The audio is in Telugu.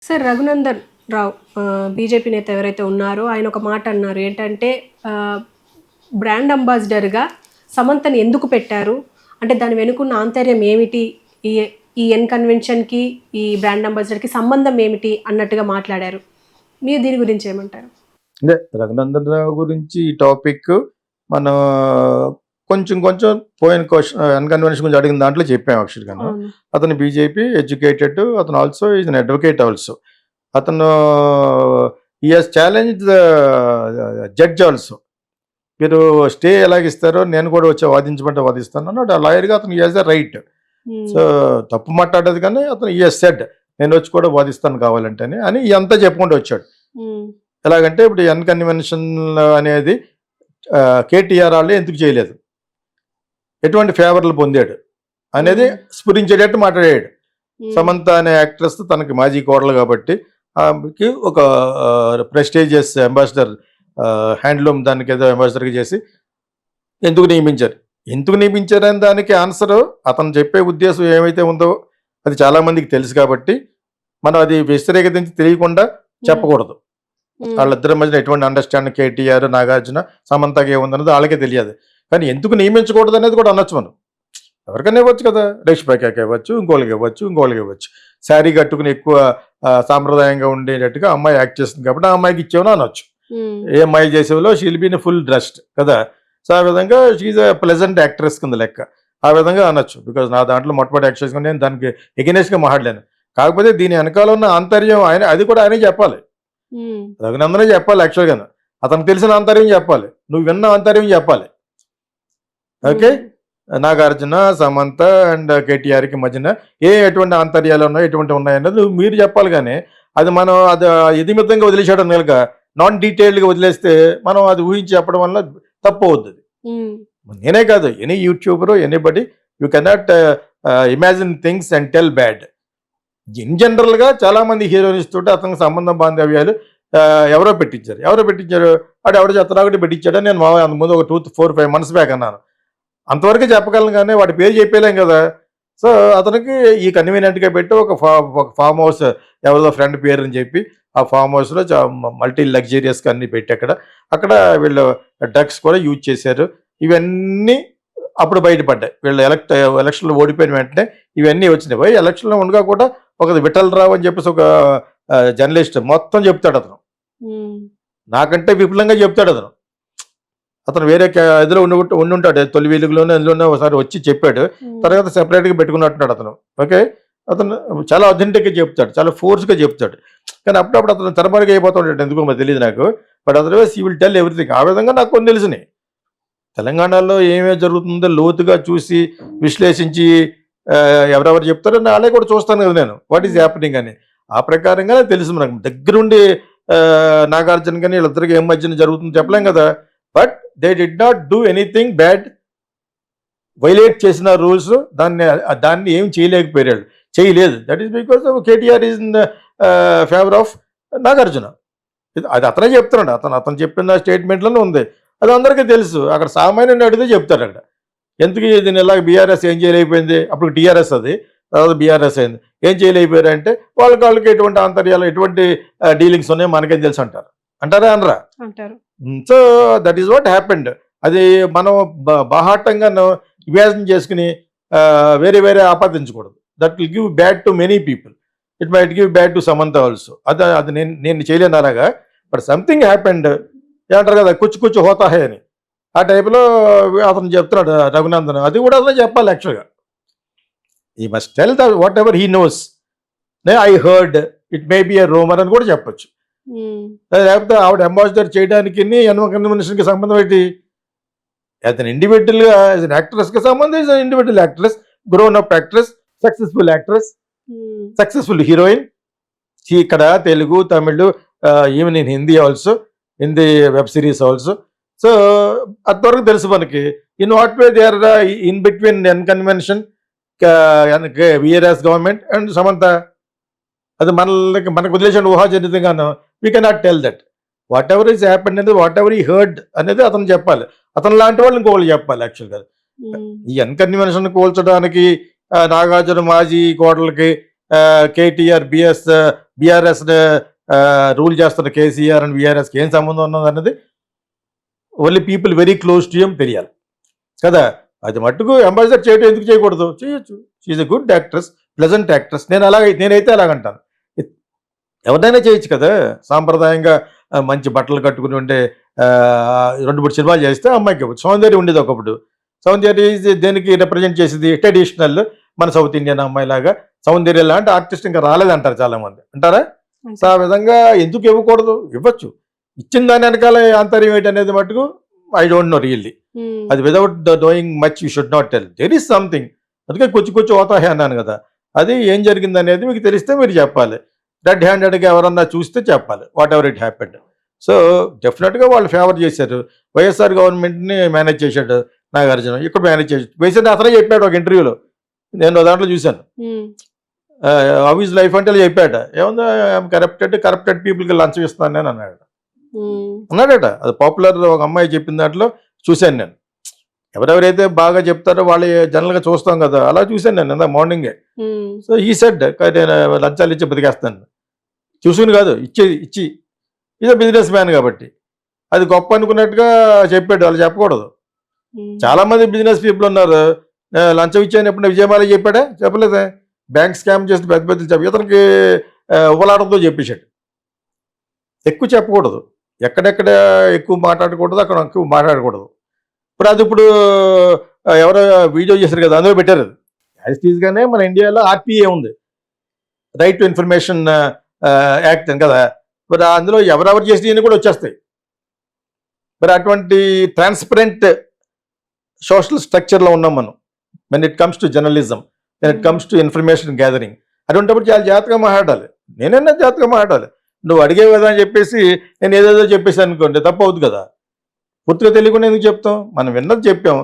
సార్ రఘునందన్ రావు బీజేపీ నేత ఎవరైతే ఉన్నారో ఆయన ఒక మాట అన్నారు. ఏంటంటే బ్రాండ్ అంబాసిడర్గా సమంతని ఎందుకు పెట్టారు, అంటే దాని వెనుకున్న ఆంతర్యం ఏమిటి, ఈ ఈ ఎన్ కన్వెన్షన్కి ఈ బ్రాండ్ అంబాసిడర్కి సంబంధం ఏమిటి అన్నట్టుగా మాట్లాడారు. మీరు దీని గురించి ఏమంటారు? అంటే రఘునందన్ రావు గురించి ఈ టాపిక్ మనం కొంచెం పోయిన క్వశ్చన్ అన్కన్వెన్షన్ గురించి అడిగిన దాంట్లో చెప్పాము యాక్చువల్గా. అతను బీజేపీ ఎడ్యుకేటెడ్, అతను also is an advocate also. అతను ఈ has challenge the judge also. మీరు స్టే ఎలాగిస్తారో నేను కూడా వచ్చి వాదించమంటే వాదిస్తాను అన్నాడు. ఆ లాయర్గా అతను ఈ హాజ్ ద రైట్. సో తప్పు మాట్లాడేది కానీ అతను ఈ హాజ్ సెడ్ నేను వచ్చి కూడా వాదిస్తాను కావాలంటే అని ఇదంతా చెప్పుకుంటూ వచ్చాడు. ఎలాగంటే ఇప్పుడు ఎన్ కన్వెన్షన్ అనేది కేటీఆర్ వాళ్ళు ఎందుకు చేయలేదు, ఎటువంటి ఫేవర్లు పొందాడు అనేది స్ఫురించేటట్టు మాట్లాడాడు. సమంత అనే యాక్ట్రెస్ తనకి మాజీ కోడలు కాబట్టి ఆమెకి ఒక ప్రెస్టీజియస్ అంబాసిడర్, హ్యాండ్లూమ్ దానికి ఏదో అంబాసిడర్గా చేసి ఎందుకు నియమించారని దానికి ఆన్సర్ అతను చెప్పే ఉద్దేశం ఏమైతే ఉందో అది చాలామందికి తెలుసు కాబట్టి మనం అది వ్యతిరేకతించి తెలియకుండా చెప్పకూడదు. వాళ్ళిద్దరి మధ్యన ఎటువంటి అండర్స్టాండింగ్ కేటీఆర్ నాగార్జున సమంతకి ఏముందన్నది వాళ్ళకే తెలియదు. కానీ ఎందుకు నియమించకూడదు అనేది కూడా అనొచ్చు. మనం ఎవరికైనా ఇవ్వచ్చు కదా, రేష్పాకి ఇవ్వచ్చు, ఇంకోళ్ళకి ఇవ్వచ్చు. శారీ కట్టుకుని ఎక్కువ సాంప్రదాయంగా ఉండేటట్టుగా అమ్మాయి యాక్ట్ చేస్తుంది కాబట్టి ఆ అమ్మాయికి ఇచ్చేవని అనొచ్చు. ఏ అమ్మాయి చేసేవాలో షీల్ బీన్ ఫుల్ డ్రెస్డ్ కదా. సో ఆ విధంగా షీఈ్ అ ప్లెజెంట్ యాక్ట్రెస్ కింద లెక్క. ఆ విధంగా అనొచ్చు. బికాజ్ నా దాంట్లో మొట్టమొదటి యాక్ట్ చేసుకుని నేను దానికి ఎగెనెస్ట్గా మాట్లాడలేను. కాకపోతే దీని వెనకాల ఉన్న ఆంతర్యం అది కూడా ఆయనే చెప్పాలి. రఘునందనే చెప్పాలి. యాక్చువల్గా అతనికి తెలిసిన ఆంతర్యం చెప్పాలి, నువ్వు విన్న ఆంతర్యం చెప్పాలి. ఓకే, నాగార్జున, సమంత అండ్ కేటీఆర్కి మధ్యన ఎటువంటి ఆంతర్యాలు ఉన్నాయి, ఎటువంటి ఉన్నాయన్నది మీరు చెప్పాలి. కానీ అది మనం అది ఇదిమిద్దంగా వదిలేసేయడం కనుక నాన్ డీటెయిల్డ్గా వదిలేస్తే మనం అది ఊహించి చెప్పడం వల్ల తప్పు అవుతుంది. నేనే కాదు, any YouTuber, anybody, you cannot imagine things and tell bad. In జనరల్గా చాలామంది హీరోయిన్స్ తోటి అతనికి సంబంధం బాంధవ్యాలు ఎవరో పెట్టించారు. వాడు ఎవరో చెత్తరాగటి పెట్టించాడని నేను ముందు ఒక 4-5 months బ్యాక్ అన్నాను. అంతవరకు చెప్పగలను కానీ వాడి పేరు చెప్పేలేం కదా. సో అతనికి ఈ కన్వీనియంట్గా పెట్టి ఒక ఫామ్ హౌస్ ఎవరిదో ఫ్రెండ్ పేరు అని చెప్పి ఆ ఫామ్ హౌస్లో మల్టీ లగ్జరియస్గా అన్ని పెట్టి అక్కడ వీళ్ళు డ్రగ్స్ కూడా యూజ్ చేశారు. ఇవన్నీ అప్పుడు బయటపడ్డాయి. వీళ్ళు ఎలక్షన్లో ఓడిపోయిన వెంటనే ఇవన్నీ వచ్చినాయి. పోయి ఎలక్షన్లో ఉండగా కూడా ఒక విఠల్ రావు అని చెప్పేసి ఒక జర్నలిస్ట్ మొత్తం చెప్తాడు. అతను నాకంటే విపులంగా చెప్తాడు. అతను వేరే ఇదిలో ఉండుంటాడు, తొలి వెలుగులోనే అందులోనే ఒకసారి వచ్చి చెప్పాడు. తర్వాత సెపరేట్గా పెట్టుకున్నట్టున్నాడు అతను. ఓకే, అతను చాలా అథెంటిక్గా చెప్తాడు, చాలా ఫోర్స్గా చెప్తాడు. కానీ అప్పుడప్పుడు అతను తరబడిగా అయిపోతాడు, ఎందుకో మరి తెలియదు నాకు. But otherwise he will tell everything. ఆ విధంగా నాకు కొన్ని తెలిసినాయి. తెలంగాణలో ఏమేమి జరుగుతుందో లోతుగా చూసి విశ్లేషించి ఎవరెవరు చెప్తారో అలాగే కూడా చూస్తాను కదా నేను, వాట్ ఈజ్ హ్యాపెనింగ్ అని. ఆ ప్రకారంగానే తెలుసు మనకు. దగ్గరుండి నాగార్జున కానీ వీళ్ళిద్దరికి ఏం మధ్యన జరుగుతుందో చెప్పలేం కదా. But they did not do anything bad. Violate చేసిన రూల్స్ దాన్ని ఏం చేయలేదు. That is because KTR is in favour of Nagarjuna. అది అతనే చెప్తున్నాడు. అతను చెప్పిన స్టేట్మెంట్లోనే ఉంది. అది అందరికీ తెలుసు. అక్కడ సామాన్యుని అడిగితే చెప్తాడు అక్కడ ఎందుకు దీన్ని ఇలాగ బీఆర్ఎస్ ఏం చేయలేకపోయింది, అప్పుడు టీఆర్ఎస్ అది, తర్వాత బీఆర్ఎస్ అయింది. ఏం చేయలేకపోయారు అంటే వాళ్ళకి ఎటువంటి ఆంతర్యాలు, ఎటువంటి డీలింగ్స్ ఉన్నాయో మనకేం తెలుసు అంటారా అనరా. So that is what happened. అది మనం బాహాటంగా ఇమాజిన్ చేసుకుని వేరే ఆపాదించకూడదు. That will give bad to many people. It might give bad to Samantha also. అది నేను చేయలేను అలాగా. బట్ సంథింగ్ హ్యాపెండ్ ఏమంటారు కదా, కుచ్చు హోతా హే అని. ఆ టైప్లో అతను చెప్తున్నాడు రఘునందన్. అది కూడా అతను చెప్పాలి యాక్చువల్గా. ఈ must tell the what ever he knows. I heard, it may be a rumour అని కూడా చెప్పొచ్చు. లేకపోతే ఆవిడ అంబాసిడర్ చేయడానికి కన్వెన్షన్కి సంబంధం ఏంటి? యాజ్ అన్ ఇండివిజువల్గా, యాజ్ అన్ యాక్ట్రెస్కి సంబంధం, is an individual actress, grown up actress, successful actress, successful heroine. ఇక్కడ Telugu, Tamil, even in Hindi also, Hindi web series also. So అంతవరకు తెలుసు మనకి. In what way they are in between N convention, VRS government and Samantha. అది మనకు వదిలేసిన ఊహాజనితంగాను. We cannot tell that. Whatever is happened అనేది, వాట్ ఎవర్ ఈ హర్డ్ అనేది అతను చెప్పాలి. అతను లాంటి వాళ్ళు ఇంకోళ్ళు చెప్పాలి యాక్చువల్గా. ఈ ఎన్ కన్వెన్షన్ కూల్చడానికి నాగార్జున మాజీ కోడలకి కేటీఆర్ బీఆర్ఎస్ రూల్ చేస్తున్న కేసీఆర్ అండ్ బీఆర్ఎస్కి ఏం సంబంధం ఉన్నది అన్నది only people very close to him తెలియాలి కదా. అది మట్టుకు అంబాసిడర్ చేయడం ఎందుకు చేయకూడదు, చేయొచ్చు. She's a good actress, pleasant actress. నేనైతే అలాగంటాను. ఎవరినైనా చేయొచ్చు కదా. సాంప్రదాయంగా మంచి బట్టలు కట్టుకుని ఉండే 2-3 సినిమాలు చేస్తే అమ్మాయికి సౌందర్యం ఉండేది ఒకప్పుడు. సౌందర్య దేనికి రిప్రజెంట్ చేసేది, ట్రెడిషనల్ మన సౌత్ ఇండియన్ అమ్మాయి లాగా సౌందర్య లాంటి ఆర్టిస్ట్ ఇంకా రాలేదంటారు చాలా మంది, అంటారా? సో ఆ విధంగా ఎందుకు ఇవ్వకూడదు, ఇవ్వచ్చు. ఇచ్చిన దాని వెనకాల ఆంతర్యం ఏంటి అనేది మటుకు ఐ డోంట్ నో రియల్లీ. అది without doing much you should not tell, there is something. అందుకే కొంచెం ఓతాహే అన్నాను కదా. అది ఏం జరిగింది అనేది మీకు తెలిస్తే మీరు చెప్పాలి. రెడ్ హ్యాండెడ్గా ఎవరన్నా చూస్తే చెప్పాలి what ever it happened. So డెఫినెట్గా వాళ్ళు ఫేవర్ చేశారు. వైఎస్ఆర్ గవర్నమెంట్ని మేనేజ్ చేశాడు నాగార్జున, ఇక్కడ మేనేజ్ చేశాడు. వైఎస్ఆర్ అతనే చెప్పాడు ఒక ఇంటర్వ్యూలో, నేను దాంట్లో చూశాను. హౌ ఈజ్ లైఫ్ అంటే చెప్పాట. ఏముందో కరప్టెడ్ పీపుల్కి లంచం ఇస్తాను నేను అన్నాడట. అది పాపులర్ ఒక అమ్మాయి చెప్పిన దాంట్లో చూశాను నేను. ఎవరెవరైతే బాగా చెప్తారో వాళ్ళు జనరల్గా చూస్తాం కదా, అలా చూశాను నేను ఇందా మార్నింగే. సో ఈ సెడ్ నేను లంచాలు ఇచ్చి బతికేస్తాను, చూసుకుని కాదు ఇచ్చి ఇదే బిజినెస్ మ్యాన్ కాబట్టి అది గొప్ప అనుకున్నట్టుగా చెప్పాడు. వాళ్ళు చెప్పకూడదు. చాలా మంది బిజినెస్ పీపుల్ ఉన్నారు, లంచం ఇచ్చాను ఎప్పుడు విజయమాల చెప్పాడా, చెప్పలేదే. బ్యాంక్ స్కామ్ చేసి పెద్ద చెప్పి ఇతనికి ఉబలాడంతో చెప్పేశాడు. ఎక్కువ చెప్పకూడదు, ఎక్కడెక్కడ ఎక్కువ మాట్లాడకూడదు, అక్కడ ఎక్కువ మాట్లాడకూడదు. ఇప్పుడు ఎవరో వీడియో చేశారు కదా, అందులో పెట్టారు. యాజ్ టీజ్గానే మన ఇండియాలో ఆర్టీఏ ఉంది, రైట్ టు ఇన్ఫర్మేషన్ యాక్ట్ అని కదా. మరి అందులో ఎవరెవరు చేసినవి కూడా వచ్చేస్తాయి. మరి అటువంటి ట్రాన్స్పరెంట్ సోషల్ స్ట్రక్చర్లో ఉన్నాం మనం. When it comes to journalism, when it comes to information gathering, అటువంటిప్పుడు చాలా జాగ్రత్తగా మాట్లాడాలి. నేనైనా జాగ్రత్తగా మాట్లాడాలి. నువ్వు అడిగేవి కదా అని చెప్పేసి నేను ఏదేదో చెప్పేసి అనుకోండి తప్పు అవుతుంది కదా. పూర్తిగా తెలియకుండా ఎందుకు చెప్తాం, మనం విన్నది చెప్పాం.